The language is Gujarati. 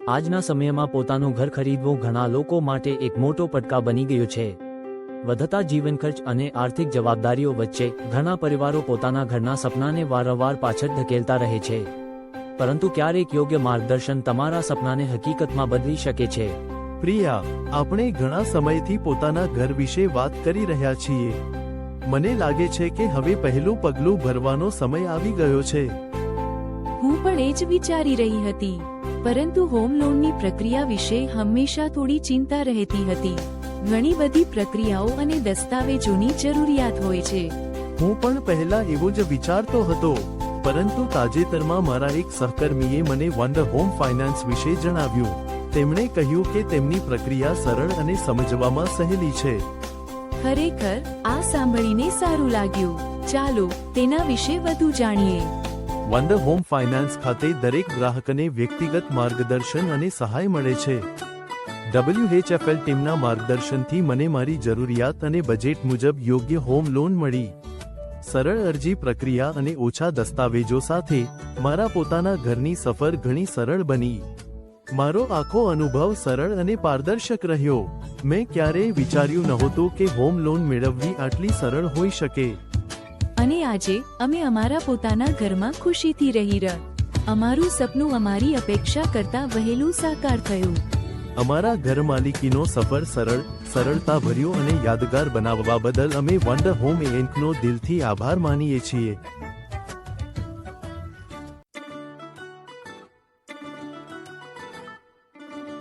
આજના સમયમાં પોતાનું ઘર ખરીદવું ઘણા લોકો માટે એક મોટો પડકાર બની ગયો છે. વધતા જીવન ખર્ચ અને આર્થિક જવાબદારીઓ વચ્ચે ઘણા પરિવારો પોતાના ઘરના સપનાને વારંવાર પાછળ ધકેલતા રહે છે. પરંતુ ક્યારેક યોગ્ય માર્ગદર્શન તમારા સપનાને હકીકતમાં બદલી શકે છે. પ્રિયા, આપણે ઘણા સમયથી પોતાના ઘર વિશે વાત કરી રહ્યા છીએ. મને લાગે છે કે હવે પહેલું પગલું ભરવાનો સમય આવી ગયો છે. હું પણ એ જ વિચારી રહી હતી, પરંતુ હોમ લોનની પ્રક્રિયા વિશે હંમેશા થોડી ચિંતા રહેતી હતી. ઘણી બધી પ્રક્રિયાઓ અને દસ્તાવેજોની જરૂરિયાત હોય છે. હું પણ પહેલા એવું જ વિચારતો હતો, પરંતુ તાજેતરમાં મારા એક સહકર્મીએ મને વન્ડર હોમ ફાઇનાન્સ વિશે જણાવ્યું. તેમણે કહ્યું કે તેમની પ્રક્રિયા સરળ અને સમજવામાં સહેલી છે. ખરેખર, આ સાંભળીને સારું લાગ્યું. ચાલો તેના વિશે વધુ જાણીએ. વન્ડર હોમ ફાઇનાન્સ ખાતે દરેક ગ્રાહકને વ્યક્તિગત માર્ગદર્શન અને સહાય મળે છે. WHFL ટીમના માર્ગદર્શનથી મને મારી જરૂરિયાત અને બજેટ મુજબ યોગ્ય હોમ લોન મળી. સરળ અરજી પ્રક્રિયા અને ઓછા દસ્તાવેજો સાથે મારા પોતાના ઘરની સફર ઘણી સરળ બની. મારો આખો અનુભવ સરળ અને પારદર્શક રહ્યો. મેં ક્યારેય વિચાર્યું નહોતું કે હોમ લોન મેળવવી આટલી સરળ હોઈ શકે. અને આજે અમે અમારા પોતાના ઘરમાં ખુશીથી રહી રહ્યા. અમારું સપનું અમારી અપેક્ષા કરતાં વહેલું સાકાર થયું. અમારા ઘર માલિકીનો સફર સરળતાભર્યો અને યાદગાર બનાવવા બદલ અમે વન્ડર હોમ ઇન્કનો દિલથી આભાર માનીએ છીએ.